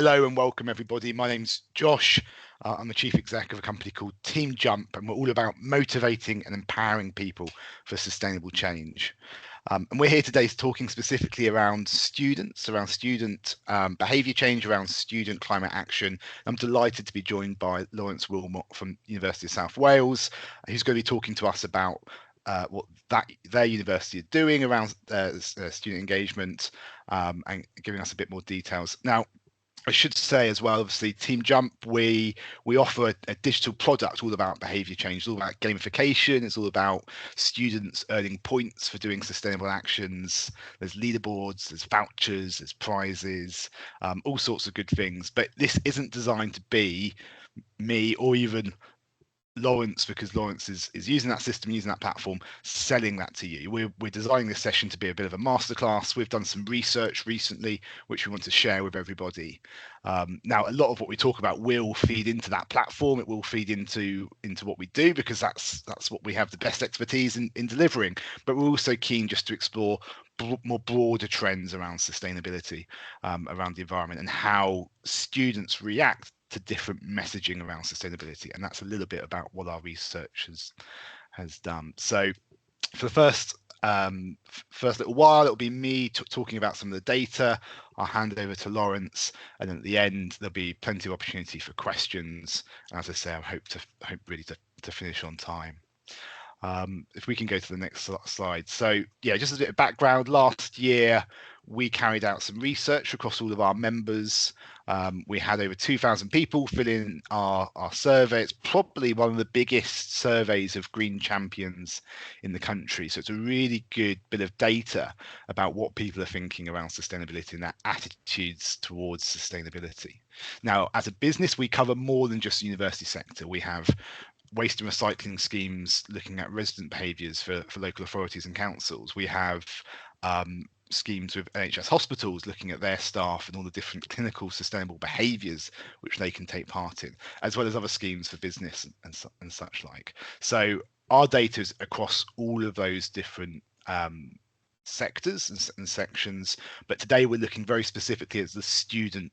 Hello and welcome everybody. My name's Josh. I'm the chief exec of a company called Team Jump, and we're all about motivating and empowering people for sustainable change. And we're here today talking specifically around students, around student behaviour change, around student climate action. I'm delighted to be joined by Lawrence Willmott from University of South Wales, who's going to be talking to us about what their university are doing around student engagement and giving us a bit more details. Now, I should say as well, obviously, Team Jump, we offer a digital product all about behaviour change. It's all about gamification. It's all about students earning points for doing sustainable actions. There's leaderboards, there's vouchers, there's prizes, all sorts of good things. But this isn't designed to be me or even Lawrence, because Lawrence is using that system, using that platform, selling that to you. We're designing this session to be a bit of a masterclass. We've done some research recently, which we want to share with everybody. Now, a lot of what we talk about will feed into that platform. It will feed into what we do, because that's what we have the best expertise in delivering. But we're also keen just to explore more broader trends around sustainability, around the environment, and how students react to different messaging around sustainability. And that's a little bit about what our research has done. So for the first little while, it'll be me talking about some of the data. I'll hand over to Lawrence, and then at the end there'll be plenty of opportunity for questions. And as I say, I hope really to finish on time. If we can go to the next slide. So yeah, just as a bit of background, last year we carried out some research across all of our members. We had over 2,000 people fill in our survey. It's probably one of the biggest surveys of green champions in the country. So it's a really good bit of data about what people are thinking around sustainability and their attitudes towards sustainability. Now, as a business, we cover more than just the university sector. We have waste and recycling schemes looking at resident behaviours for local authorities and councils. We have schemes with NHS hospitals looking at their staff and all the different clinical sustainable behaviours which they can take part in, as well as other schemes for business and such like. So our data is across all of those different sectors and sections, but today we're looking very specifically at the student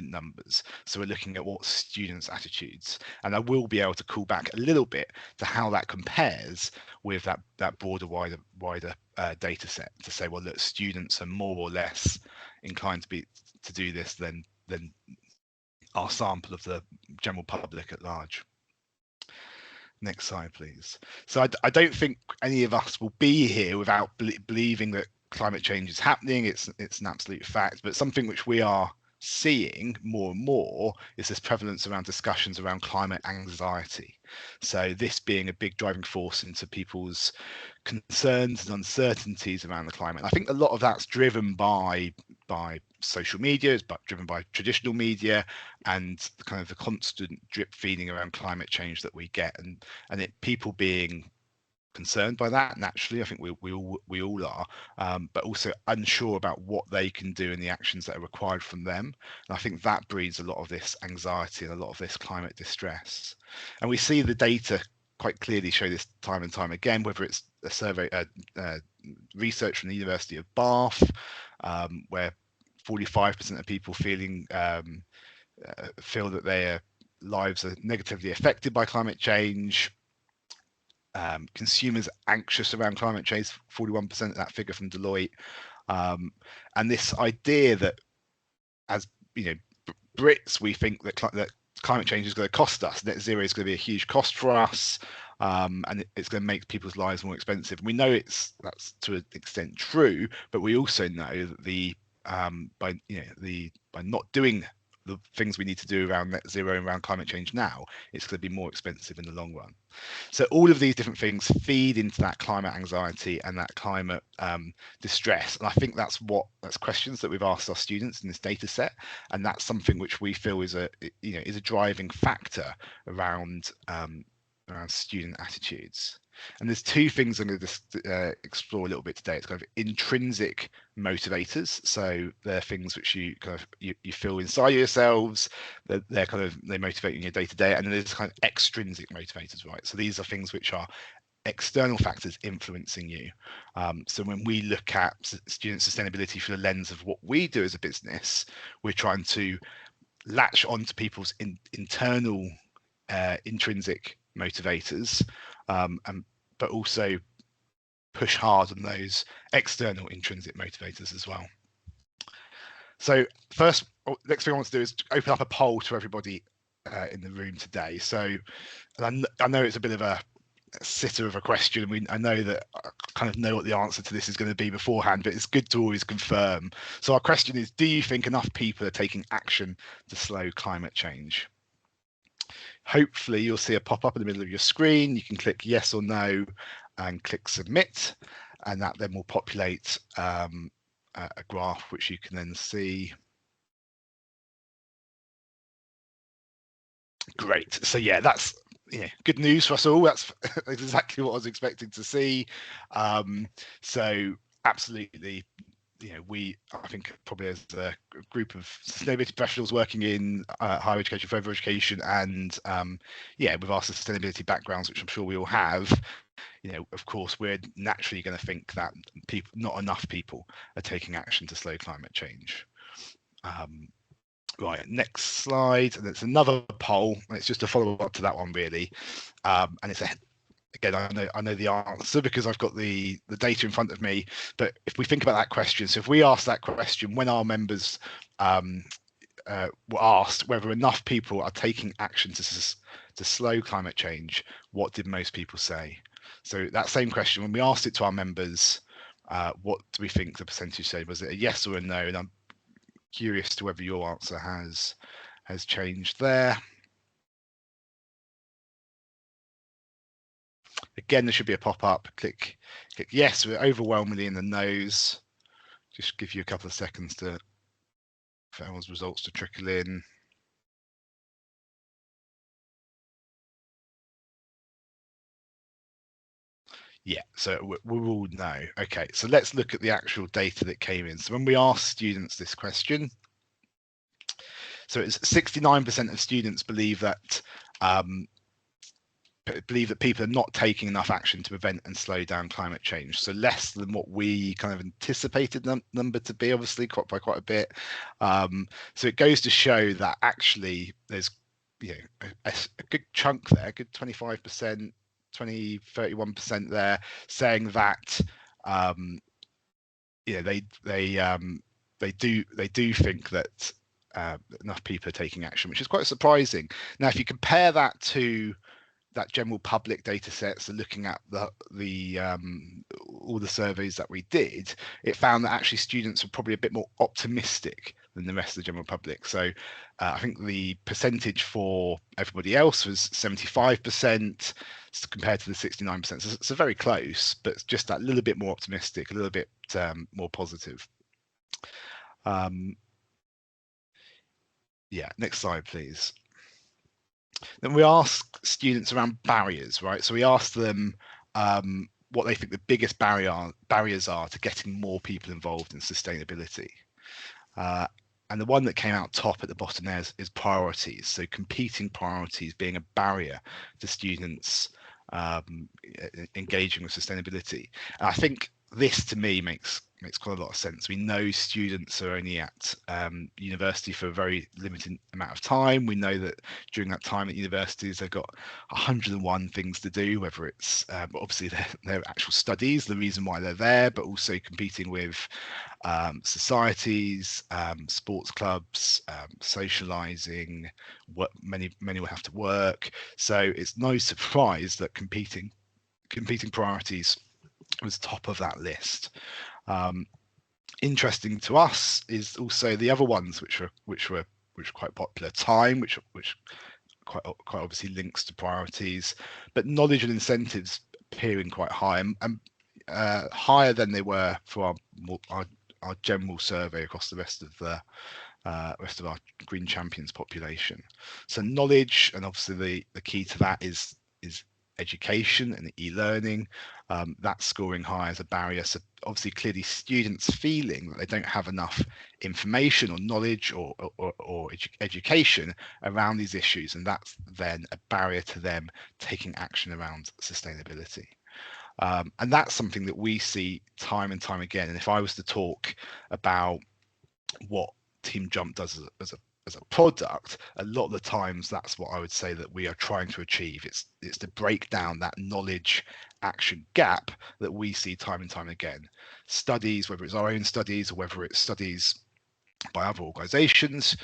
numbers. So we're looking at what students' attitudes, and I will be able to call back a little bit to how that compares with that broader, wider data set to say, well, look, students are more or less inclined to do this than our sample of the general public at large. Next slide, please. So I don't think any of us will be here without believing that climate change is happening. It's an absolute fact, but something which we are seeing more and more is this prevalence around discussions around climate anxiety. So this being a big driving force into people's concerns and uncertainties around the climate. I think a lot of that's driven by social media, it's driven by traditional media, and kind of the constant drip feeding around climate change that we get, and people being concerned by that naturally. I think we all are, but also unsure about what they can do and the actions that are required from them. And I think that breeds a lot of this anxiety and a lot of this climate distress. And we see the data quite clearly show this time and time again, whether it's a survey, research from the University of Bath, where 45% of people feel that their lives are negatively affected by climate change. Consumers anxious around climate change, 41% of that figure from Deloitte. And this idea that, as you know, Brits, we think that climate change is going to cost us. Net zero is going to be a huge cost for us, and it's going to make people's lives more expensive. And we know that's to an extent true, but we also know that by not doing the things we need to do around net zero and around climate change now, it's going to be more expensive in the long run. So all of these different things feed into that climate anxiety and that climate distress. And I think that's questions that we've asked our students in this data set, and that's something which we feel is a driving factor around student attitudes. And there's two things I'm going to just explore a little bit today. It's kind of intrinsic motivators. So they're things which you feel inside yourselves. They motivate you in your day to day. And then there's kind of extrinsic motivators, right? So these are things which are external factors influencing you. So when we look at student sustainability through the lens of what we do as a business, we're trying to latch onto people's internal intrinsic motivators, but also push hard on those external intrinsic motivators as well. So next thing I want to do is open up a poll to everybody in the room today. So I know it's a bit of a sitter of a question. I know that I kind of know what the answer to this is going to be beforehand, but it's good to always confirm. So our question is, do you think enough people are taking action to slow climate change? Hopefully you'll see a pop-up in the middle of your screen. You can click yes or no and click submit, and that then will populate a graph which you can then see. Great. So yeah, that's good news for us all. That's exactly what I was expecting to see. So absolutely, I think probably as a group of sustainability professionals working in higher education, further education, and with our sustainability backgrounds, which I'm sure we all have, of course, we're naturally going to think that not enough people are taking action to slow climate change. Right, next slide, and it's another poll, and it's just a follow-up to that one, really. And it's again, I know the answer because I've got the data in front of me. But if we think about that question, so if we ask that question when our members were asked whether enough people are taking action to slow climate change, what did most people say? So that same question, when we asked it to our members, what do we think the percentage said? Was it a yes or a no? And I'm curious to whether your answer has changed there. Again, there should be a pop-up. Click yes. We're overwhelmingly in the no's. Just give you a couple of seconds for everyone's results to trickle in. Yeah, so we all know. Okay, so let's look at the actual data that came in. So when we asked students this question, so it's 69% of students believe that people are not taking enough action to prevent and slow down climate change. So less than what we kind of anticipated the number to be, obviously, by quite a bit. So it goes to show that actually there's a good chunk there, a good 25%, 31% there, saying that they do think that enough people are taking action, which is quite surprising. Now, if you compare that to that general public data set, so looking at all the surveys that we did, it found that actually students were probably a bit more optimistic than the rest of the general public. So I think the percentage for everybody else was 75% compared to the 69%. So very close, but it's just that little bit more optimistic, a little bit more positive. Yeah, next slide, please. Then we ask students around barriers, right? So we ask them what they think the biggest barriers are to getting more people involved in sustainability. And the one that came out top at the bottom there is priorities. So competing priorities being a barrier to students engaging with sustainability. And I think this, to me, makes quite a lot of sense. We know students are only at university for a very limited amount of time. We know that during that time at universities, they've got 101 things to do, whether it's obviously their actual studies, the reason why they're there, but also competing with societies, sports clubs, socializing. Many will have to work. So it's no surprise that competing priorities was top of that list. Interesting to us is also the other ones which were quite popular. Time, which quite obviously links to priorities, but knowledge and incentives appearing quite high and higher than they were for our general survey across the rest of our Green Champions population. So knowledge, and obviously the key to that is education and e-learning. That's scoring high as a barrier. So obviously, clearly, students feeling that they don't have enough information or knowledge or education around these issues, and that's then a barrier to them taking action around sustainability. And that's something that we see time and time again. And if I was to talk about what Team Jump does as a product, a lot of the times that's what I would say that we are trying to achieve. It's to break down that knowledge action gap that we see time and time again. Studies, whether it's our own studies or whether it's studies by other organizations,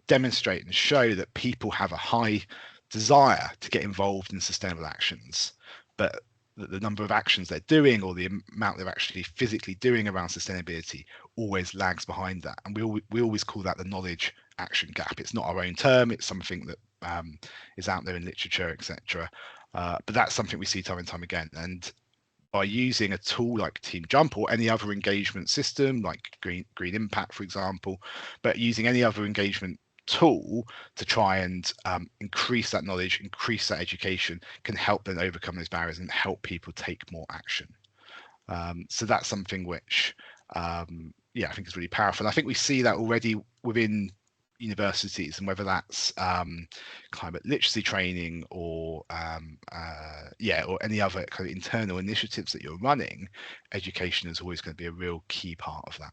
demonstrate and show that people have a high desire to get involved in sustainable actions, but the number of actions they're doing or the amount they're actually physically doing around sustainability always lags behind that. And we always call that the knowledge action gap. It's not our own term, it's something that is out there in literature, etc. But that's something we see time and time again. And by using a tool like Team Jump or any other engagement system like Green Impact, for example, but using any other engagement tool to try and increase that knowledge, increase that education, can help them overcome those barriers and help people take more action. So that's something which, I think is really powerful. And I think we see that already within universities, and whether that's climate literacy training or or any other kind of internal initiatives that you're running, education is always going to be a real key part of that.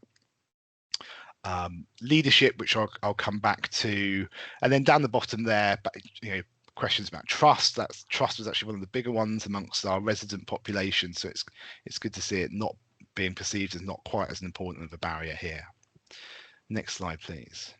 Leadership, which I'll come back to, and then down the bottom there, but questions about trust. Trust was actually one of the bigger ones amongst our resident population, so it's good to see it not being perceived as not quite as important of a barrier here. Next slide, please.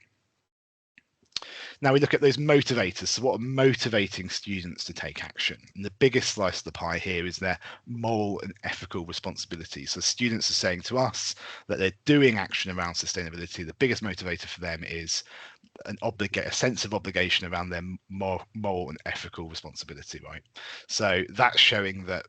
Now we look at those motivators. So what are motivating students to take action? And the biggest slice of the pie here is their moral and ethical responsibility. So students are saying to us that they're doing action around sustainability. The biggest motivator for them is a sense of obligation around their moral and ethical responsibility, right? So that's showing that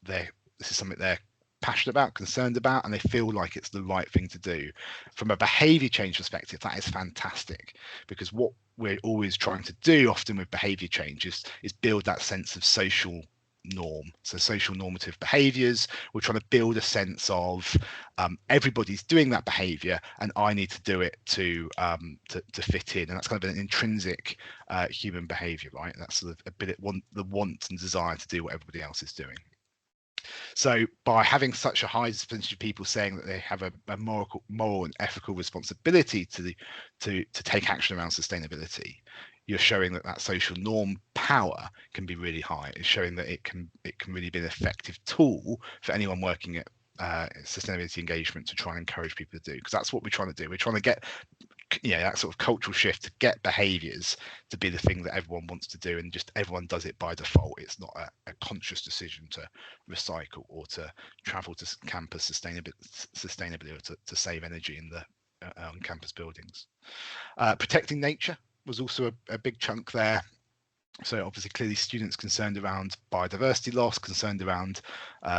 this is something they're passionate about, concerned about, and they feel like it's the right thing to do. From a behavior change perspective, that is fantastic, because what we're always trying to do often with behavior change is build that sense of social norm. So social normative behaviors, we're trying to build a sense of everybody's doing that behavior and I need to do it to fit in, and that's kind of an intrinsic human behavior, right? And that's sort of a bit the want and desire to do what everybody else is doing. So by having such a high percentage of people saying that they have a moral and ethical responsibility to take action around sustainability, you're showing that social norm power can be really high. It's showing that it can really be an effective tool for anyone working at sustainability engagement to try and encourage people to do, because that's what we're trying to do. We're trying to get that sort of cultural shift to get behaviors to be the thing that everyone wants to do, and just everyone does it by default. It's not a conscious decision to recycle or to travel to campus sustainably or to save energy in the on campus buildings. Protecting nature was also a big chunk there. So obviously clearly students concerned around biodiversity loss, concerned around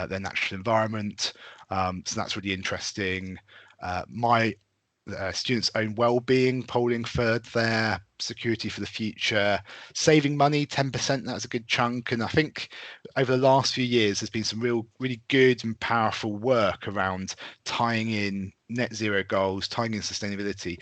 their natural environment. So that's really interesting. My students' own well-being, polling third there, security for the future, saving money 10%, that's a good chunk. And I think over the last few years there's been some really good and powerful work around tying in net zero goals, tying in sustainability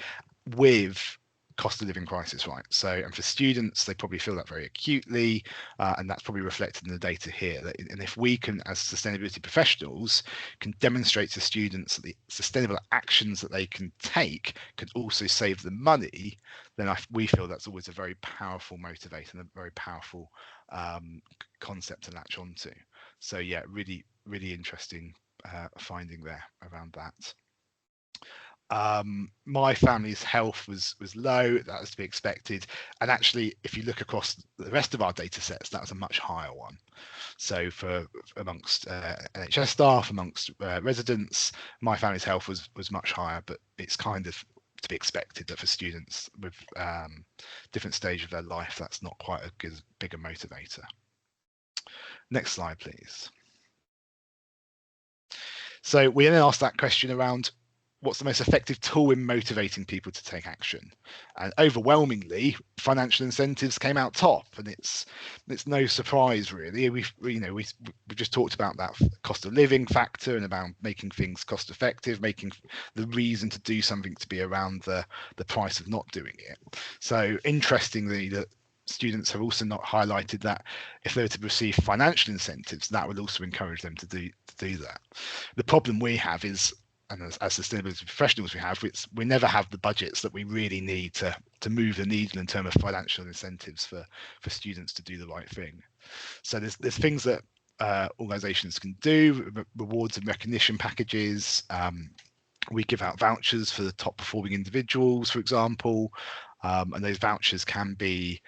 with cost of living crisis, right? So, and for students, they probably feel that very acutely, and that's probably reflected in the data here. And if we can, as sustainability professionals, can demonstrate to students that the sustainable actions that they can take can also save them money, then we feel that's always a very powerful motivator and a very powerful concept to latch onto. So yeah, really, really interesting finding there around that. My family's health was low. That was to be expected, and actually if you look across the rest of our data sets, that was a much higher one. So for amongst NHS staff, amongst residents, my family's health was much higher, but it's kind of to be expected that for students with different stage of their life, that's not quite a bigger motivator. Next slide, please. So we then asked that question around what's the most effective tool in motivating people to take action, and overwhelmingly financial incentives came out top, and it's no surprise really. We've just talked about that cost of living factor and about making things cost effective, making the reason to do something to be around the price of not doing it. So interestingly, that students have also not highlighted that if they were to receive financial incentives, that would also encourage them to do that. The problem we have is, and as sustainability professionals we never have the budgets that we really need to move the needle in terms of financial incentives for students to do the right thing. So there's things that organizations can do, rewards and recognition packages. We give out vouchers for the top performing individuals, for example, and those vouchers can be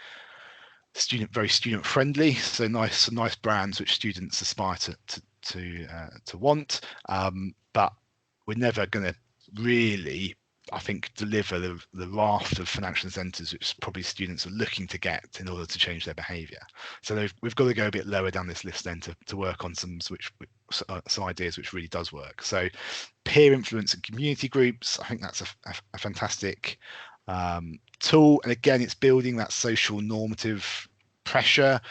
very student friendly, so nice brands which students aspire to want, but we're never going to really, I think, deliver the raft of financial incentives which probably students are looking to get in order to change their behaviour. So we've got to go a bit lower down this list then to work on some ideas which really does work. So peer influence and community groups, I think that's a fantastic tool, and again, it's building that social normative pressure.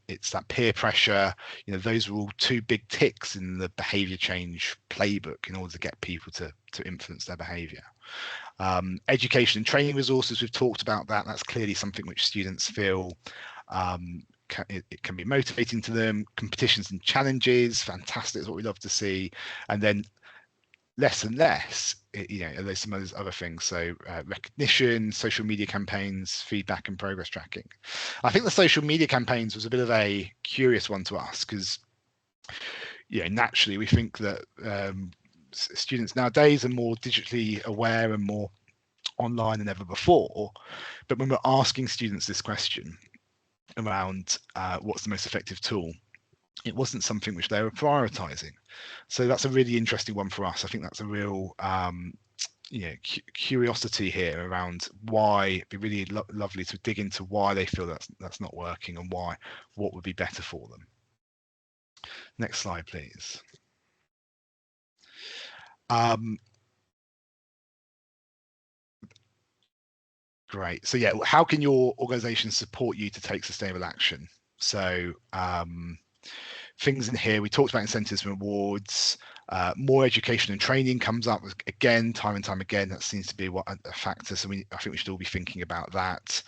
It's that peer pressure. Those are all two big ticks in the behavior change playbook in order to get people to influence their behavior. Education and training resources, we've talked about that. That's clearly something which students feel it can be motivating to them. Competitions and challenges, fantastic, is what we love to see. And then less and less, there's some of those other things. So recognition, social media campaigns, feedback and progress tracking. I think the social media campaigns was a bit of a curious one to us because, naturally we think that students nowadays are more digitally aware and more online than ever before. But when we're asking students this question around what's the most effective tool, it wasn't something which they were prioritizing. So that's a really interesting one for us. I think that's a real curiosity here around why. It'd be really lovely to dig into why they feel that's not working and what would be better for them. Next slide, please. Great. So yeah, how can your organization support you to take sustainable action? So things in here, we talked about incentives and rewards. More education and training comes up again, time and time again. That seems to be a factor. So I think we should all be thinking about that.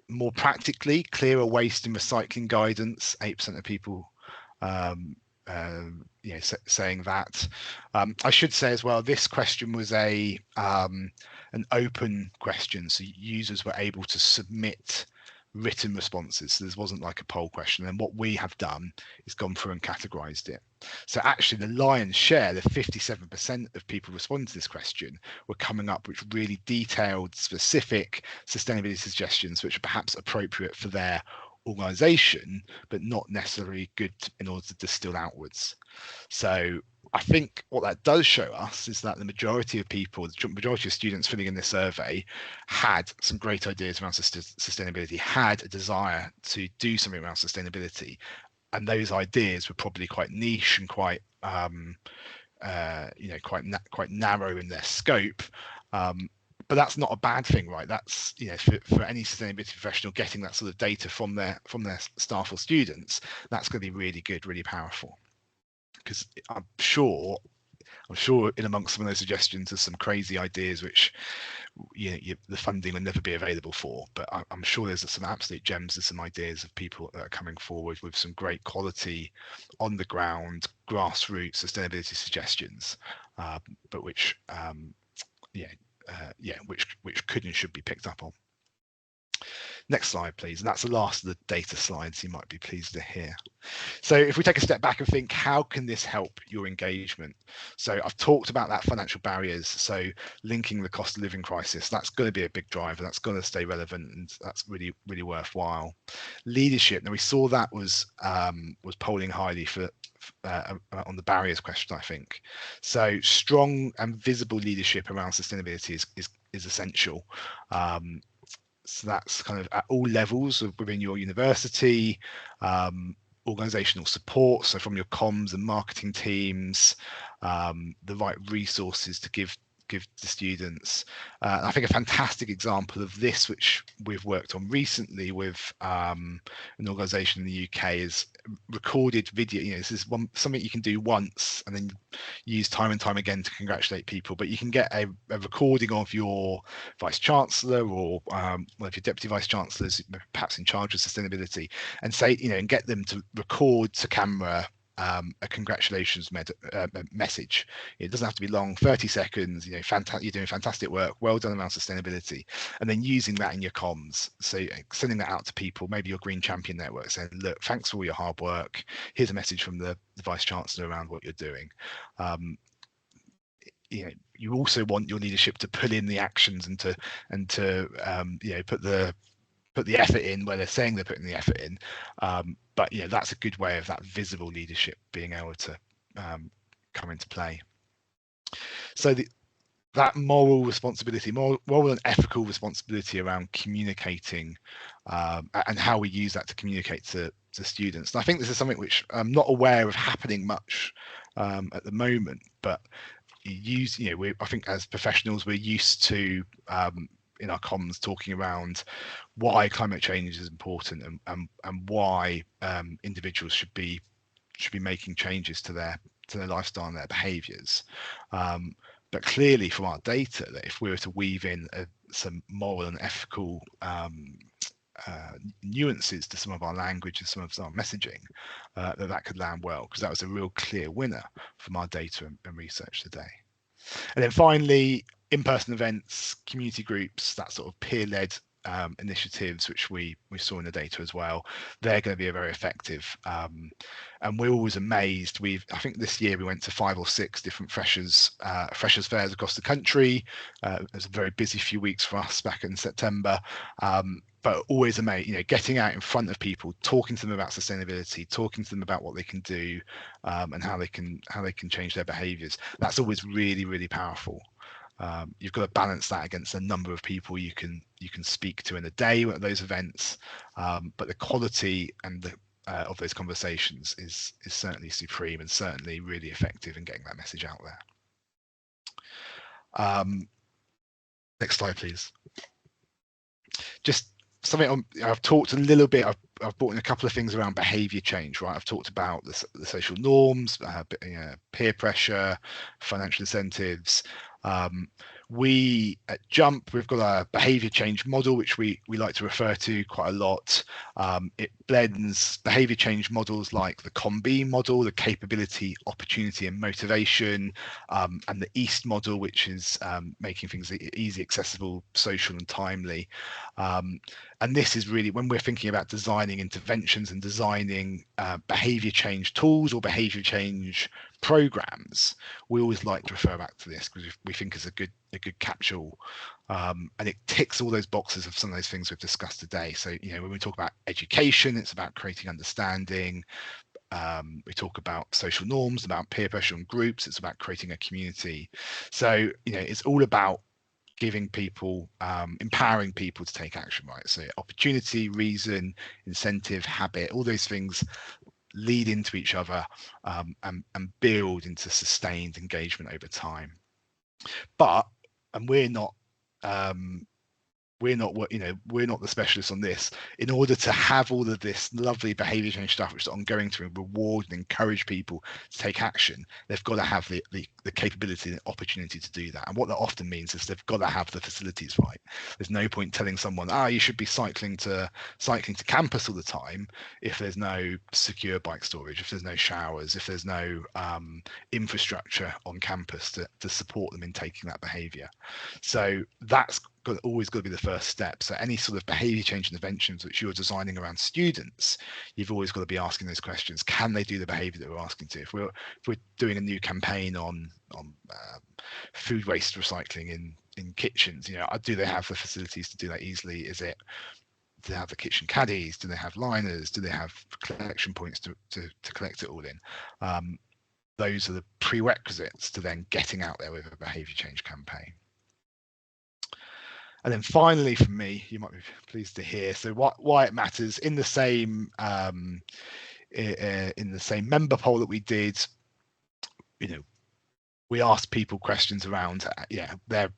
More practically, clearer waste and recycling guidance. 8% of people saying that. I should say as well, this question was an open question, so users were able to submit written responses. So this wasn't like a poll question, and what we have done is gone through and categorized it. So actually the lion's share, the 57% of people responding to this question, were coming up with really detailed, specific sustainability suggestions which are perhaps appropriate for their organization, but not necessarily good in order to distill outwards. So I think what that does show us is that the majority of people, the majority of students filling in this survey, had some great ideas around sustainability, had a desire to do something around sustainability, and those ideas were probably quite niche and quite quite narrow in their scope. But that's not a bad thing, right? That's for any sustainability professional, getting that sort of data from their staff or students, that's going to be really good, really powerful. Because I'm sure in amongst some of those suggestions there's some crazy ideas which the funding will never be available for, but I'm sure there's some absolute gems. There's some ideas of people that are coming forward with some great quality on the ground grassroots sustainability suggestions, but which which could and should be picked up on. Next slide, please. And that's the last of the data slides, you might be pleased to hear. So if we take a step back and think, how can this help your engagement? So I've talked about that financial barriers. So linking the cost of living crisis, that's going to be a big driver. That's going to stay relevant, and that's really, really worthwhile. Leadership. Now we saw that was polling highly for on the barriers question, I think. So strong and visible leadership around sustainability is essential. So that's kind of at all levels within your university, organizational support, so from your comms and marketing teams, the right resources to give give to students. I think a fantastic example of this, which we've worked on recently with an organisation in the UK, is recorded video. This is something you can do once and then use time and time again to congratulate people. But you can get a recording of your vice chancellor or one of your deputy vice chancellors, perhaps in charge of sustainability, and say, and get them to record to camera a congratulations message. It doesn't have to be long, 30 seconds. You're doing fantastic work, well done around sustainability, and then using that in your comms. So sending that out to people, maybe your Green Champion network, saying, look, thanks for all your hard work. Here's a message from the Vice Chancellor around what you're doing. You also want your leadership to pull in the actions and to put the effort in where they're saying they're putting the effort in. But that's a good way of that visible leadership being able to come into play. So that moral responsibility, moral and ethical responsibility around communicating and how we use that to communicate to students. And I think this is something which I'm not aware of happening much at the moment, but I think as professionals, we're used to in our comms talking around why climate change is important and why individuals should be making changes to their lifestyle and their behaviours. But clearly from our data, that if we were to weave in some moral and ethical nuances to some of our language and some of our messaging, that could land well, because that was a real clear winner from our data and research today. And then finally, in-person events, community groups, that sort of peer-led initiatives, which we saw in the data as well, they're going to be very effective. And we're always amazed. I think this year we went to 5 or 6 different freshers fairs across the country. It was a very busy few weeks for us back in September. But always amazed, getting out in front of people, talking to them about sustainability, talking to them about what they can do, and how they can change their behaviours. That's always really, really powerful. You've got to balance that against the number of people you can speak to in a day at those events, but the quality and of those conversations is certainly supreme and certainly really effective in getting that message out there. Next slide, please. Just something I've talked a little bit. I've brought in a couple of things around behaviour change, right? I've talked about the social norms, peer pressure, financial incentives. We at Jump, we've got a behaviour change model, which we like to refer to quite a lot. It blends behaviour change models like the COM-B model, the capability, opportunity and motivation, and the EAST model, which is making things easy, accessible, social and timely. And this is really, when we're thinking about designing interventions and designing behaviour change tools or behaviour change programs, we always like to refer back to this because we think it's a good catch-all, and it ticks all those boxes of some of those things we've discussed today. So when we talk about education, it's about creating understanding. We talk about social norms, about peer pressure and groups, it's about creating a community. So it's all about giving people, empowering people to take action, right? So opportunity, reason, incentive, habit, all those things lead into each other and build into sustained engagement over time. But we're not the specialists on this. In order to have all of this lovely behaviour change stuff, which is ongoing, to reward and encourage people to take action, they've got to have the capability and opportunity to do that. And what that often means is they've got to have the facilities right. There's no point telling someone, you should be cycling to campus all the time if there's no secure bike storage, if there's no showers, if there's no infrastructure on campus to support them in taking that behaviour. So that's always got to be the first step. So any sort of behaviour change interventions which you're designing around students, you've always got to be asking those questions. Can they do the behaviour that we're asking to? If we're doing a new campaign on food waste recycling in kitchens, do they have the facilities to do that easily? Do they have the kitchen caddies? Do they have liners? Do they have collection points to collect it all in? Those are the prerequisites to then getting out there with a behaviour change campaign. And then finally, for me, you might be pleased to hear, so why it matters. In the same member poll that we did, we asked people questions around their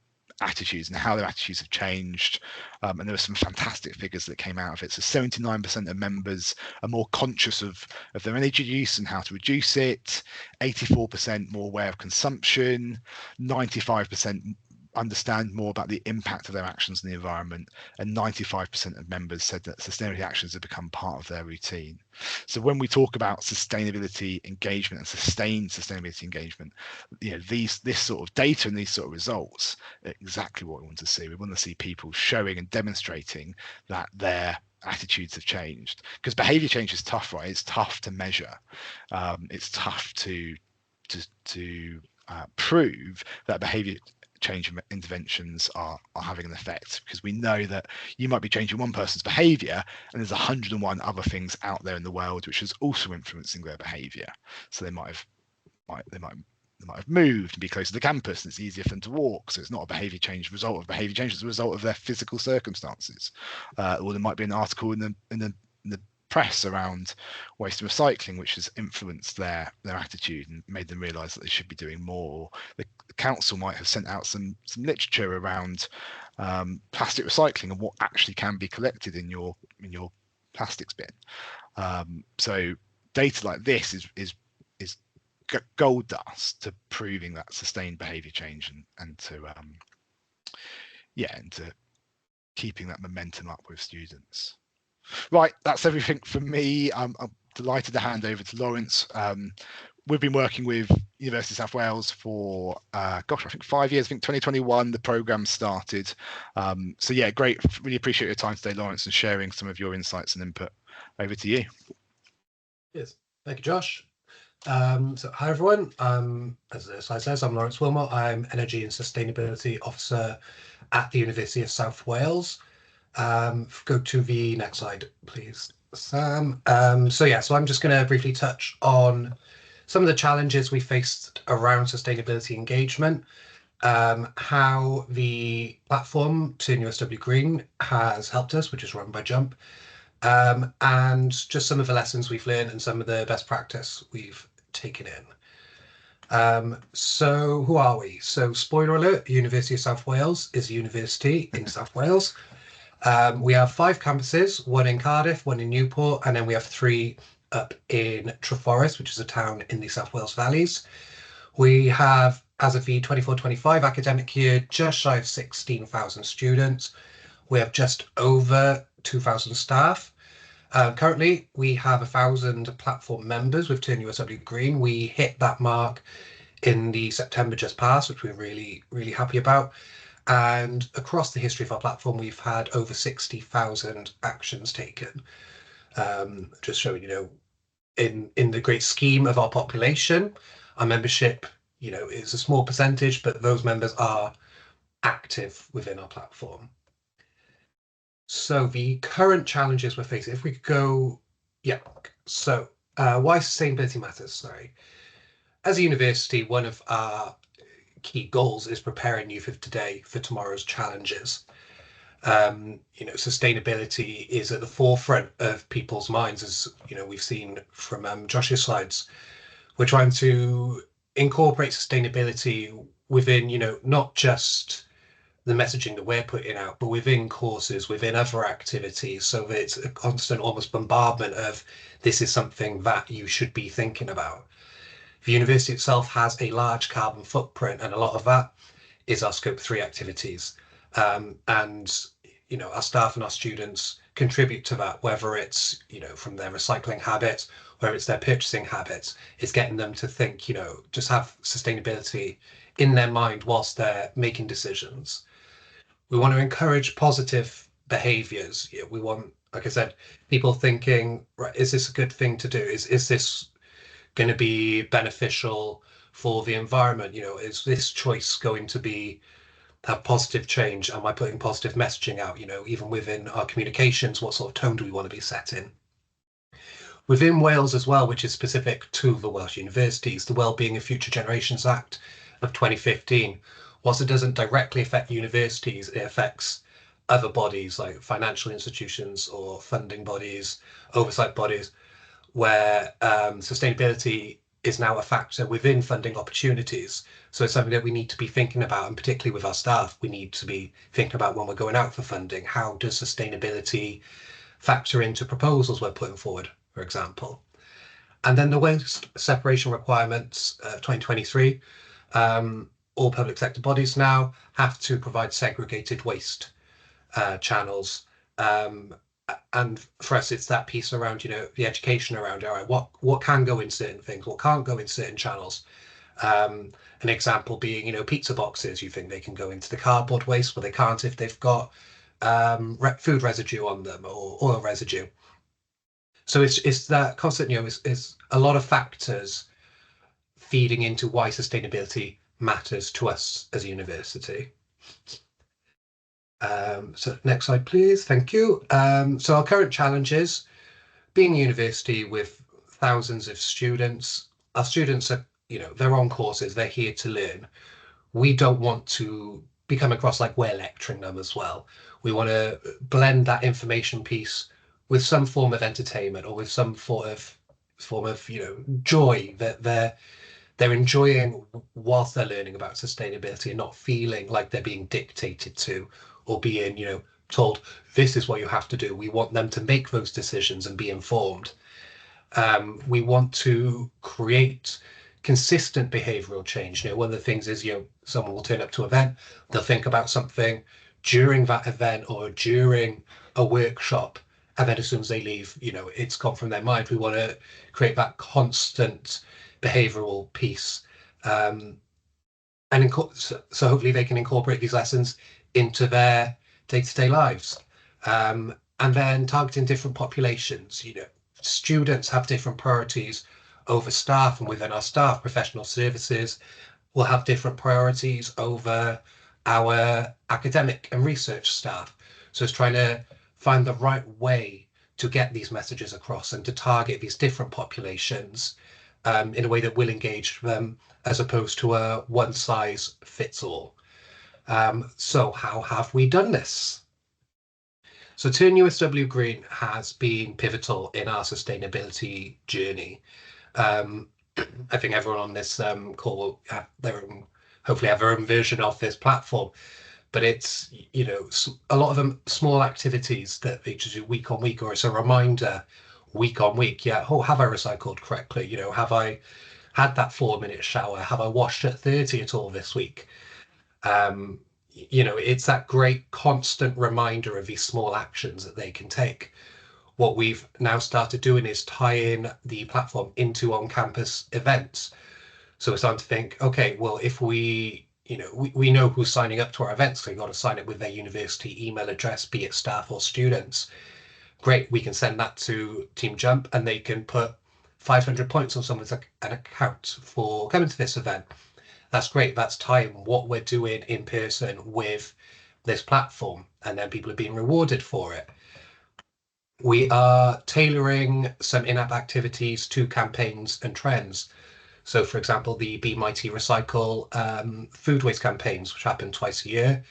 attitudes and how their attitudes have changed, and there were some fantastic figures that came out of it. So 79% of members are more conscious of their energy use and how to reduce it, 84% more aware of consumption, 95% understand more about the impact of their actions on the environment, and 95% of members said that sustainability actions have become part of their routine. So when we talk about sustainability engagement and sustained sustainability engagement, this sort of data and these sort of results are exactly what we want to see. We want to see people showing and demonstrating that their attitudes have changed, because behavior change is tough, right? It's tough to measure. It's tough to prove that behavior change interventions are having an effect, because we know that you might be changing one person's behavior and there's 101 other things out there in the world which is also influencing their behavior. So they might have moved and be closer to the campus, and it's easier for them to walk. So it's not a behavior change result of behavior change, it's a result of their physical circumstances. Or there might be an article in the press around waste and recycling which has influenced their attitude and made them realize that they should be doing more. The council might have sent out some literature around plastic recycling and what actually can be collected in your plastics bin. So data like this is gold dust to proving that sustained behavior change and to keeping that momentum up with students. Right, that's everything from me. I'm delighted to hand over to Lawrence. We've been working with University of South Wales for, I think 5 years. I think 2021, the programme started. So yeah, great. Really appreciate your time today, Lawrence, and sharing some of your insights and input. Over to you. Yes, thank you, Josh. So hi, everyone. As the slide says, I'm Lawrence Willmott. I'm Energy and Sustainability Officer at the University of South Wales. Go to the next slide, please, Sam. So I'm just going to briefly touch on some of the challenges we faced around sustainability engagement, how the platform Turn USW Green has helped us, which is run by Jump, and just some of the lessons we've learned and some of the best practice we've taken in. So who are we? So spoiler alert, University of South Wales is a university in South Wales. We have 5 campuses, one in Cardiff, one in Newport, and then we have 3 up in Treforest, which is a town in the South Wales Valleys. We have, as of the 24-25 academic year, just shy of 16,000 students. We have just over 2,000 staff. Currently, we have 1,000 platform members with Turn USW Green. We hit that mark in the September just past, which we're really, really happy about. And across the history of our platform, we've had over 60,000 actions taken. Just showing, in the great scheme of our population, our membership, is a small percentage, but those members are active within our platform. So the current challenges we're facing, if we could go, so why sustainability matters, sorry. As a university, one of our key goals is preparing youth of today for tomorrow's challenges. Sustainability is at the forefront of people's minds, as we've seen from Josh's slides. We're trying to incorporate sustainability within, not just the messaging that we're putting out, but within courses, within other activities, so that it's a constant almost bombardment of this is something that you should be thinking about. The university itself has a large carbon footprint, and a lot of that is our Scope 3 activities. And our staff and our students contribute to that, whether it's, from their recycling habits, whether it's their purchasing habits. It's getting them to think, just have sustainability in their mind whilst they're making decisions. We want to encourage positive behaviors. We want, like I said, people thinking, right, is this a good thing to do? Is this going to be beneficial for the environment? Is this choice going to have positive change? Am I putting positive messaging out? Even within our communications, what sort of tone do we want to be setting? Within Wales as well, which is specific to the Welsh universities, the Wellbeing of Future Generations Act of 2015, whilst it doesn't directly affect universities, it affects other bodies like financial institutions or funding bodies, oversight bodies, where sustainability is now a factor within funding opportunities. So it's something that we need to be thinking about, and particularly with our staff, we need to be thinking about when we're going out for funding. How does sustainability factor into proposals we're putting forward, for example? And then the waste separation requirements of 2023, all public sector bodies now have to provide segregated waste channels. And for us, it's that piece around, the education around, all right, what can go in certain things, what can't go in certain channels. An example being, pizza boxes, you think they can go into the cardboard waste, but they can't if they've got food residue on them or oil residue. So it's that constant, is a lot of factors feeding into why sustainability matters to us as a university. So next slide, please. Thank you. So our current challenges, being a university with thousands of students, our students are, they're on courses, they're here to learn. We don't want to become across like we're lecturing them as well. We want to blend that information piece with some form of entertainment or with some form of joy that they're enjoying whilst they're learning about sustainability and not feeling like they're being dictated to or being, told this is what you have to do. We want them to make those decisions and be informed. We want to create consistent behavioral change. One of the things is, someone will turn up to an event, they'll think about something during that event or during a workshop, and then as soon as they leave, it's gone from their mind. We want to create that constant behavioral piece. And so hopefully they can incorporate these lessons into their day-to-day lives. And then targeting different populations. Students have different priorities over staff, and within our staff, professional services will have different priorities over our academic and research staff. So it's trying to find the right way to get these messages across and to target these different populations in a way that will engage them, as opposed to a one size fits all. So how have we done this? So Turn USW Green has been pivotal in our sustainability journey. I think everyone on this call will have hopefully have their own version of this platform, but it's, a lot of them small activities that they just do week on week, or it's a reminder week on week. Yeah, have I recycled correctly? Have I had that 4-minute shower? Have I washed at 30 at all this week? It's that great constant reminder of these small actions that they can take. What we've now started doing is tying the platform into on-campus events. So we're starting to think, okay, well, if we know who's signing up to our events, so you've got to sign up with their university email address, be it staff or students. Great, we can send that to Team Jump and they can put 500 points on someone's an account for coming to this event. That's great. That's tying what we're doing in person with this platform, and then people are being rewarded for it. We are tailoring some in-app activities to campaigns and trends. So, for example, the Be Mighty Recycle food waste campaigns, which happen twice a year,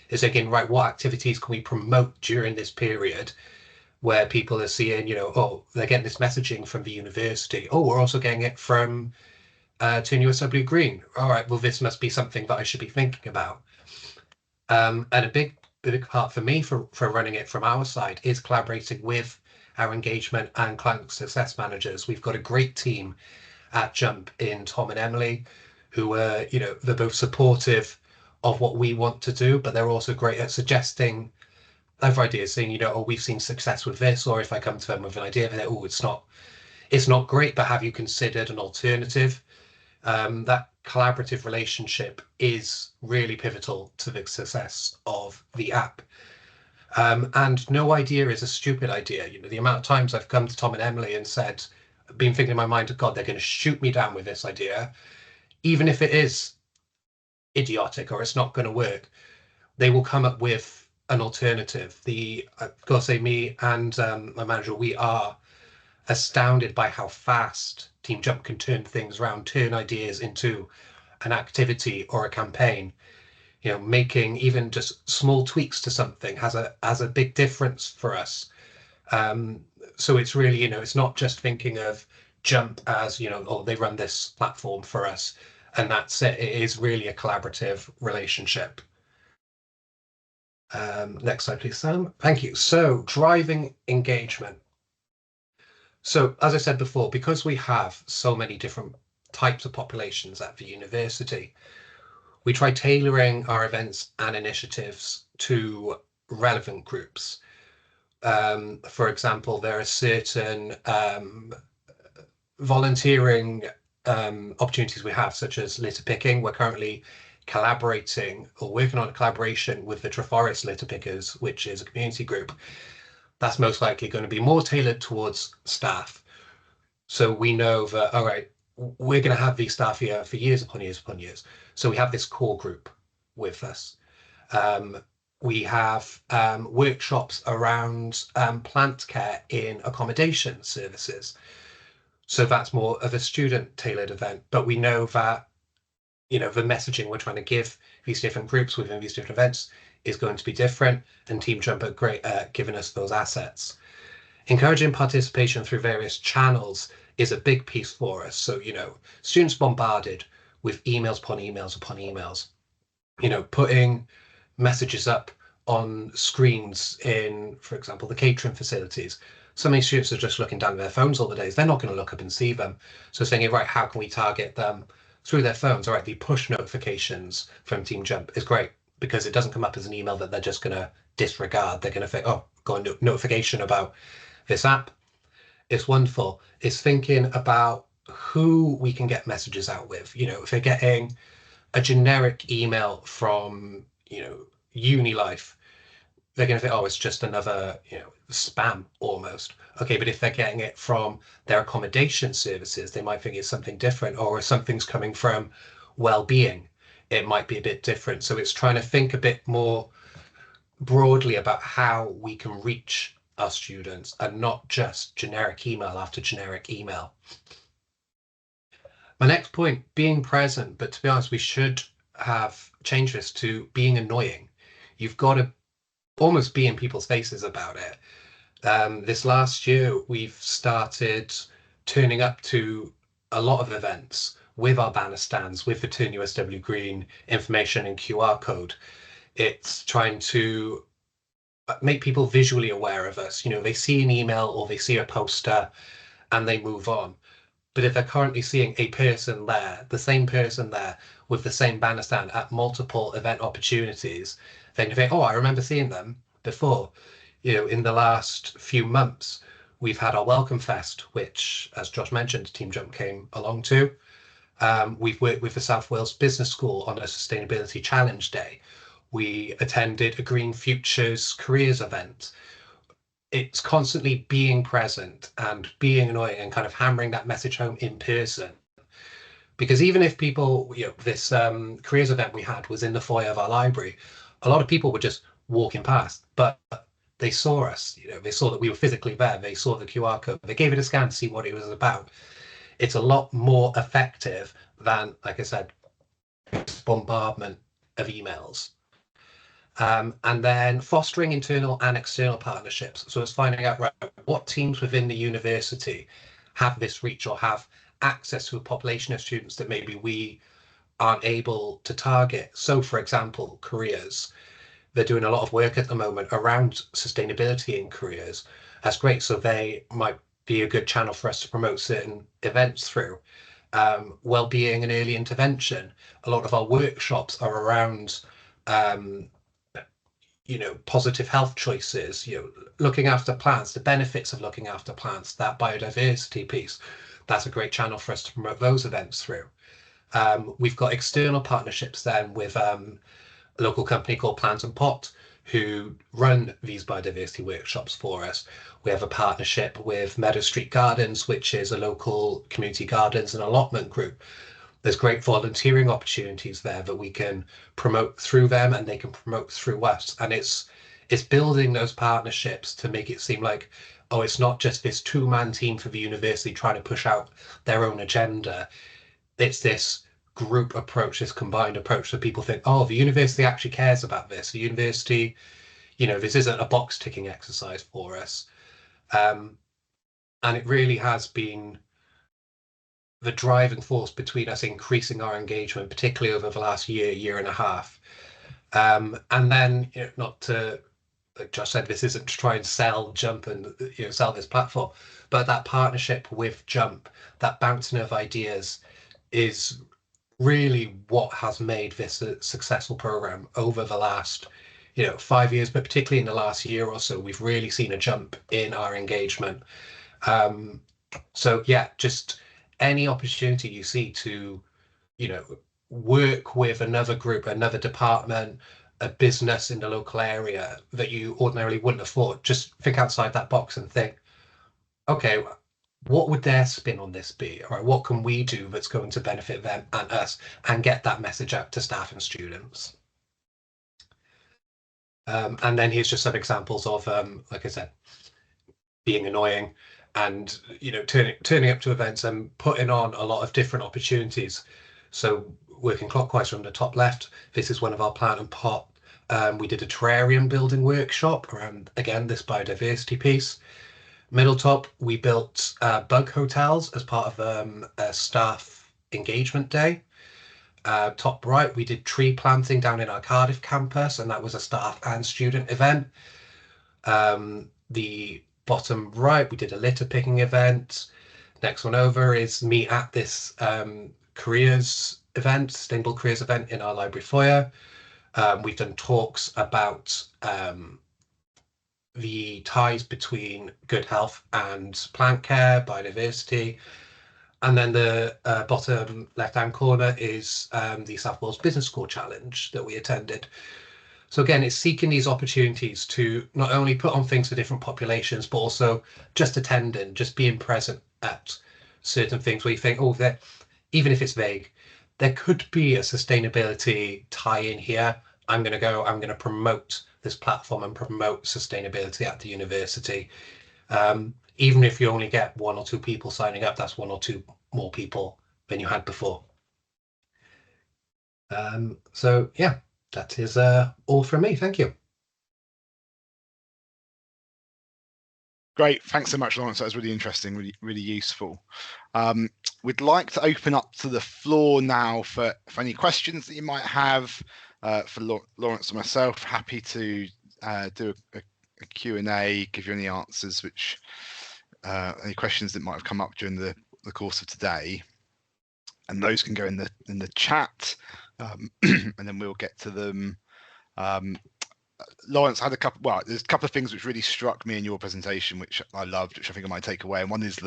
is again, right, what activities can we promote during this period where people are seeing, they're getting this messaging from the university. Oh, we're also getting it from Turn USW Green. All right, well, this must be something that I should be thinking about. And a big part for me for running it from our side is collaborating with our engagement and client success managers. We've got a great team at Jump in Tom and Emily, who are, they're both supportive of what we want to do, but they're also great at suggesting other ideas, saying, we've seen success with this, or if I come to them with an idea, they're, it's not great, but have you considered an alternative? That collaborative relationship is really pivotal to the success of the app. And no idea is a stupid idea. The amount of times I've come to Tom and Emily and said, been thinking in my mind, God, they're going to shoot me down with this idea, even if it is idiotic or it's not going to work, they will come up with an alternative. I've got to say, me and my manager, we are astounded by how fast Team Jump can turn things around, turn ideas into an activity or a campaign. Making even just small tweaks to something has a big difference for us. So it's really, it's not just thinking of Jump as, oh, they run this platform for us, and that's it. It is really a collaborative relationship. Next slide, please, Sam. Thank you. So driving engagement. So as I said before, because we have so many different types of populations at the university, we try tailoring our events and initiatives to relevant groups. For example, there are certain volunteering opportunities we have, such as litter picking. We're currently collaborating or working on a collaboration with the Treforest Litter Pickers, which is a community group that's most likely going to be more tailored towards staff. So we know that, all right, we're going to have these staff here for years upon years upon years. So we have this core group with us. We have workshops around plant care in accommodation services. So that's more of a student tailored event, but we know that, the messaging we're trying to give these different groups within these different events is going to be different, and Team Jump are great at giving us those assets. Encouraging participation through various channels is a big piece for us. So, students bombarded with emails upon emails upon emails, putting messages up on screens in, for example, the catering facilities. So many students are just looking down at their phones all the days. They're not going to look up and see them. So saying, right, how can we target them through their phones? All right, the push notifications from Team Jump is great because it doesn't come up as an email that they're just going to disregard. They're going to think, oh, got a notification about this app. It's wonderful. It's thinking about who we can get messages out with. If they're getting a generic email from, uni life, they're going to think, oh, it's just another, spam almost. Okay, but if they're getting it from their accommodation services, they might think it's something different, or if something's coming from well-being, it might be a bit different. So it's trying to think a bit more broadly about how we can reach our students and not just generic email after generic email. My next point, being present, but to be honest, we should have changed this to being annoying. You've got to almost be in people's faces about it. This last year, we've started turning up to a lot of events with our banner stands, with the Turn USW Green information and QR code. It's trying to make people visually aware of us. They see an email or they see a poster and they move on. But if they're currently seeing a person there, the same person there with the same banner stand at multiple event opportunities, then you think, oh, I remember seeing them before. In the last few months, we've had our Welcome Fest, which, as Josh mentioned, Team Jump came along to. We've worked with the South Wales Business School on a Sustainability Challenge Day. We attended a Green Futures Careers event. It's constantly being present and being annoying and kind of hammering that message home in person. Because even if people, this careers event we had was in the foyer of our library, a lot of people were just walking past, but they saw us, they saw that we were physically there. They saw the QR code. They gave it a scan to see what it was about. It's a lot more effective than, like I said, bombardment of emails. And then fostering internal and external partnerships. So it's finding out, right, what teams within the university have this reach or have access to a population of students that maybe we aren't able to target. So, for example, careers. They're doing a lot of work at the moment around sustainability in careers. That's great. So they might be a good channel for us to promote certain events through. Well-being and early intervention. A lot of our workshops are around positive health choices, looking after plants, the benefits of looking after plants, that biodiversity piece. That's a great channel for us to promote those events through. We've got external partnerships then with a local company called Plant and Pot, who run these biodiversity workshops for us. We have a partnership with Meadow Street Gardens, which is a local community gardens and allotment group. There's great volunteering opportunities there that we can promote through them and they can promote through us. And it's building those partnerships to make it seem like, oh, it's not just this two-man team for the university trying to push out their own agenda. It's this group approach, this combined approach that people think, oh, the university actually cares about this. The university, this isn't a box ticking exercise for us. And it really has been the driving force between us increasing our engagement, particularly over the last year and a half. And then, not to, like Josh said, this isn't to try and sell Jump and sell this platform, but that partnership with Jump, that bouncing of ideas, is really what has made this a successful program over the last 5 years, but particularly in the last year or so, we've really seen a jump in our engagement. So yeah, just any opportunity you see to work with another group, another department, a business in the local area that you ordinarily wouldn't have thought, just think outside that box and think, okay, what would their spin on this be? All right, what can we do that's going to benefit them and us, and get that message out to staff and students? And then here's just some examples of, like I said, being annoying and turning up to events and putting on a lot of different opportunities. So working clockwise from the top left, this is one of our plant and pot. We did a terrarium building workshop around, again, this biodiversity piece. Middle top, we built bug hotels as part of a staff engagement day. Top right, we did tree planting down in our Cardiff campus, and that was a staff and student event. The bottom right, we did a litter picking event. Next one over is me at this careers event, sustainable careers event in our library foyer. We've done talks about the ties between good health and plant care, biodiversity. And then the bottom left-hand corner is the South Wales Business School Challenge that we attended. So again, it's seeking these opportunities to not only put on things for different populations, but also just attending, just being present at certain things where you think, oh, even if it's vague, there could be a sustainability tie-in here. I'm going to promote this platform and promote sustainability at the university. Even if you only get 1 or 2 people signing up, that's 1 or 2 more people than you had before. So yeah, that is all from me. Thank you. Great, thanks so much, Lawrence. That was really interesting, really useful. We'd like to open up to the floor now for any questions that you might have for Lawrence or myself. Happy to do a Q&A, give you any answers, which any questions that might have come up during the course of today, and those can go in the chat, and then we'll get to them. Lawrence had there's a couple of things which really struck me in your presentation, which I loved, which I think I might take away. And one is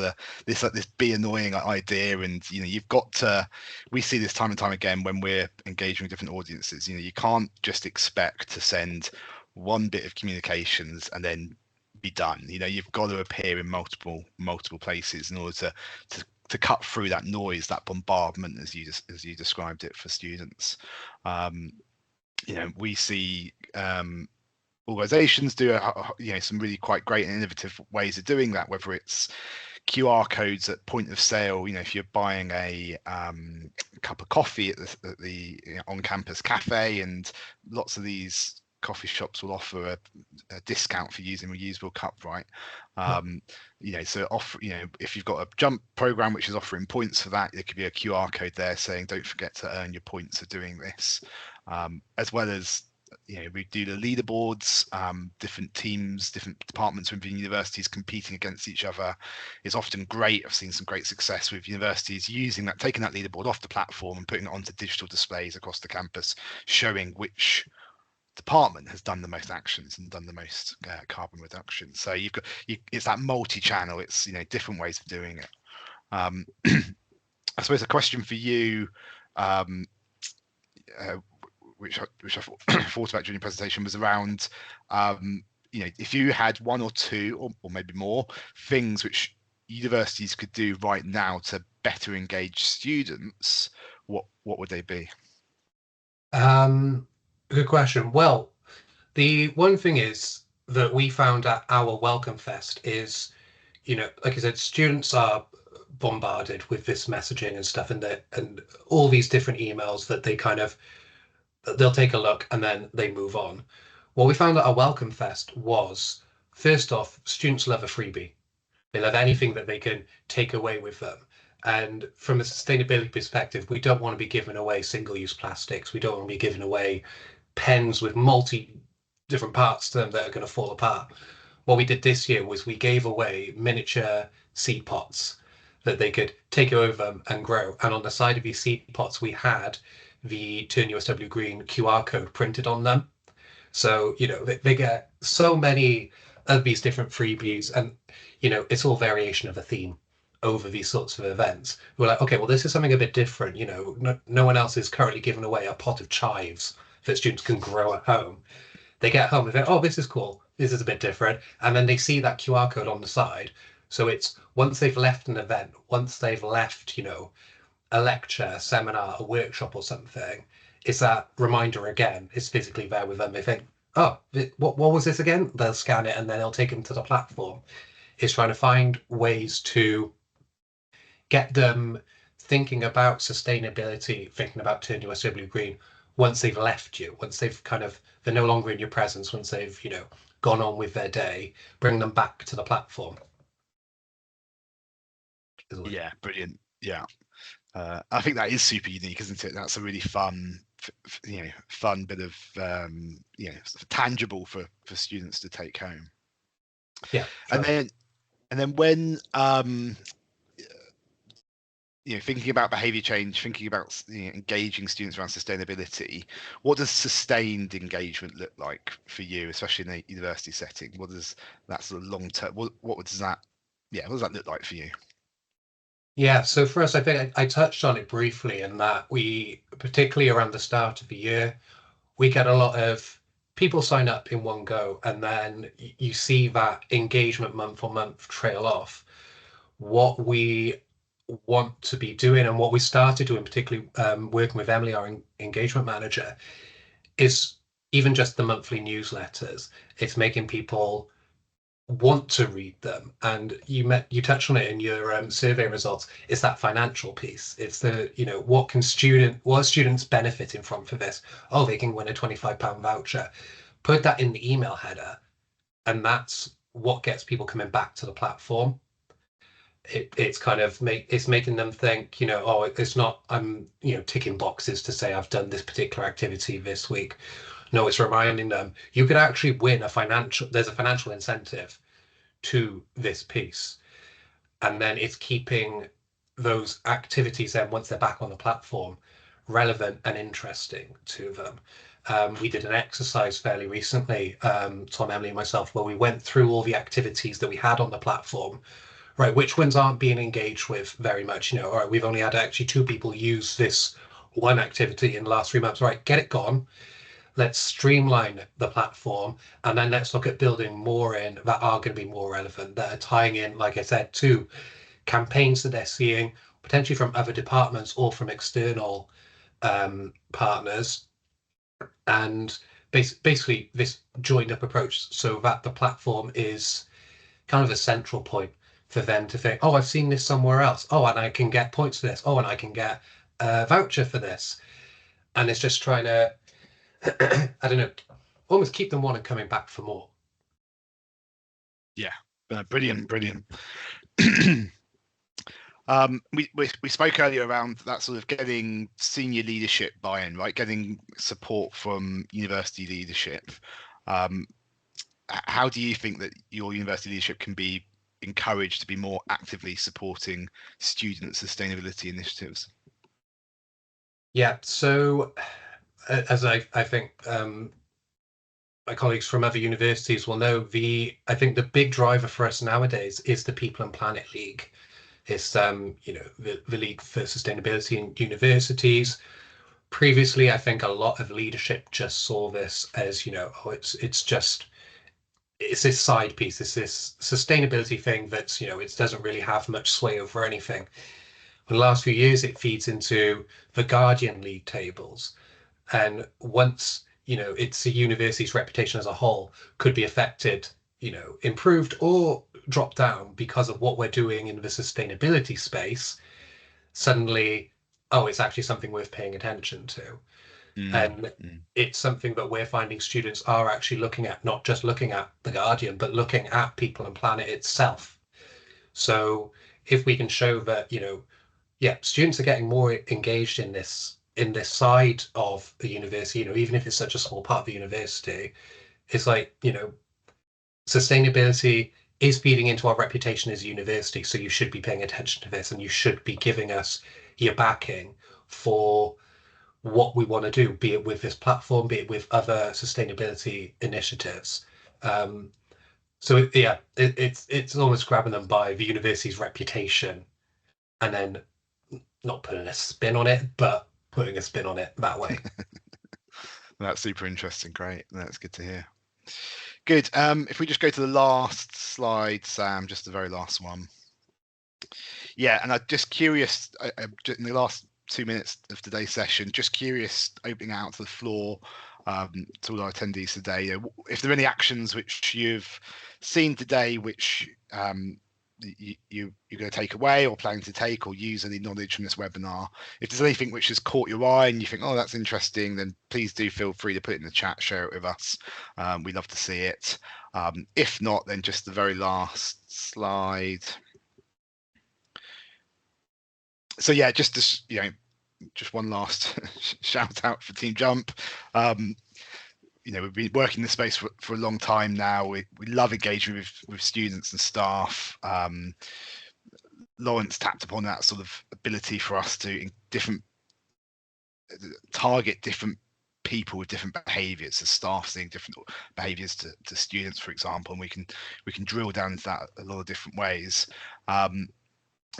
this be annoying idea, and you've got to. We see this time and time again when we're engaging with different audiences. You can't just expect to send one bit of communications and then be done. You've got to appear in multiple places in order to cut through that noise, that bombardment, as you described it for students. We see organizations do some really quite great and innovative ways of doing that, whether it's QR codes at point of sale. If you're buying a cup of coffee at the on-campus cafe, and lots of these coffee shops will offer a discount for using a reusable cup, right? So if you've got a Jump program which is offering points for that, there could be a QR code there saying don't forget to earn your points for doing this. As well as we do the leaderboards, different teams, different departments within universities competing against each other is often great. I've seen some great success with universities using that, taking that leaderboard off the platform and putting it onto digital displays across the campus, showing which department has done the most actions and done the most carbon reduction. So it's that multi-channel, it's different ways of doing it. I suppose a question for you, which I thought about during the presentation, was around if you had 1 or 2 or maybe more things which universities could do right now to better engage students, what would they be? Good question. Well, the one thing is that we found at our Welcome Fest is, like I said, students are bombarded with this messaging and stuff, and all these different emails that they'll take a look and then they move on. What we found at our Welcome Fest was, first off, students love a freebie. They love anything that they can take away with them. And from a sustainability perspective, we don't want to be giving away single-use plastics. We don't want to be giving away pens with multi different parts to them that are going to fall apart. What we did this year was we gave away miniature seed pots that they could take over and grow. And on the side of these seed pots, we had the Turn USW Green QR code printed on them. So, they get so many of these different freebies, and, it's all variation of a theme over these sorts of events. We're like, okay, well, this is something a bit different. No one else is currently giving away a pot of chives that students can grow at home. They get home and think, oh, this is cool. This is a bit different. And then they see that QR code on the side. So it's once they've left an event, once they've left, a lecture, a seminar, a workshop or something, it's that reminder again. It's physically there with them. They think, oh, what was this again? They'll scan it and then it'll take them to the platform. It's trying to find ways to get them thinking about sustainability, thinking about Turn USW Green once they've left you, once they've they're no longer in your presence, once they've, gone on with their day, bring them back to the platform. Yeah, brilliant. Yeah. I think that is super unique, isn't it? That's a really fun bit of tangible for students to take home. Yeah. Sure. And then when thinking about behavior change, thinking about engaging students around sustainability, what does sustained engagement look like for you, especially in a university setting? What does that sort of long term? What does that look like for you? Yeah, so for us, I think I touched on it briefly in that we, particularly around the start of the year, we get a lot of people sign up in one go, and then you see that engagement month on month trail off. What we want to be doing and what we started doing, particularly working with Emily, our engagement manager, is even just the monthly newsletters. It's making people want to read them, and you touched on it in your survey results. It's that financial piece. It's the what are students benefiting from for this? Oh, they can win a £25 voucher. Put that in the email header, and that's what gets people coming back to the platform. It's kind of it's making them think, oh, it's not I'm ticking boxes to say I've done this particular activity this week. No, it's reminding them you could actually win there's a financial incentive to this piece. And then it's keeping those activities then, once they're back on the platform, relevant and interesting to them. We did an exercise fairly recently, Tom, Emily, and myself, where we went through all the activities that we had on the platform. Right, which ones aren't being engaged with very much? All right, we've only had actually 2 people use this one activity in the last 3 months. Right, get it gone. Let's streamline the platform, and then let's look at building more in that are going to be more relevant, that are tying in, like I said, to campaigns that they're seeing potentially from other departments or from external partners, and basically this joined up approach, so that the platform is kind of a central point for them to think, oh, I've seen this somewhere else. Oh, and I can get points for this. Oh, and I can get a voucher for this. And it's just trying to, I don't know, almost keep them wanting coming back for more. Yeah, brilliant. We spoke earlier around that sort of getting senior leadership buy-in, right? Getting support from university leadership. How do you think that your university leadership can be encouraged to be more actively supporting student sustainability initiatives? Yeah, so as I think my colleagues from other universities will know, I think the big driver for us nowadays is the People and Planet League. It's the League for Sustainability in Universities. Previously, I think a lot of leadership just saw this as it's this side piece, it's this sustainability thing that's it doesn't really have much sway over anything. In the last few years, it feeds into the Guardian League tables, and once it's a university's reputation as a whole could be affected, improved or dropped down because of what we're doing in the sustainability space, suddenly, oh, it's actually something worth paying attention to. And it's something that we're finding students are actually looking at, not just looking at the Guardian, but looking at People and Planet itself. So if we can show that yeah, students are getting more engaged in this side of the university. Even if it's such a small part of the university, it's like, sustainability is feeding into our reputation as a university. So you should be paying attention to this, and you should be giving us your backing for what we want to do, be it with this platform, be it with other sustainability initiatives. Um, it's almost grabbing them by the university's reputation and then not putting a spin on it, but putting a spin on it that way. That's super interesting. Great. That's good to hear. Good. If we just go to the last slide, Sam, just the very last one. Yeah, and I'm just curious, in the last 2 minutes of today's session, just curious, opening out to the floor, to all our attendees today, if there are any actions which you've seen today which you're going to take away or planning to take, or use any knowledge from this webinar. If there's anything which has caught your eye and you think, oh, that's interesting, then please do feel free to put it in the chat, share it with us. We'd love to see it. If not, then just the very last slide. So yeah, just one last shout out for Team Jump. We've been working in this space for a long time now. We love engaging with students and staff. Lawrence tapped upon that sort of ability for us to target different people with different behaviors, so staff seeing different behaviors to students, for example, and we can drill down into that a lot of different ways.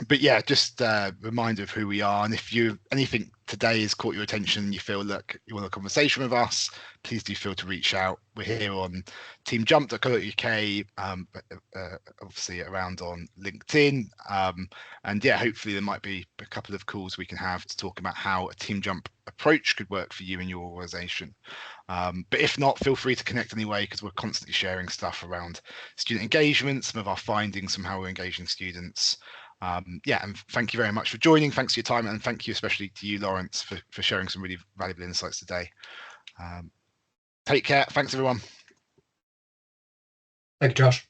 But yeah, just a reminder of who we are. And if anything today has caught your attention, you feel like you want a conversation with us, please do feel to reach out. We're here on teamjump.co.uk, obviously around on LinkedIn. And yeah, hopefully there might be a couple of calls we can have to talk about how a Team Jump approach could work for you and your organization. But if not, feel free to connect anyway, because we're constantly sharing stuff around student engagement, some of our findings from how we're engaging students. Yeah, and thank you very much for joining. Thanks for your time, and thank you especially to you, Lawrence, for sharing some really valuable insights today. Take care. Thanks, everyone. Thank you, Josh.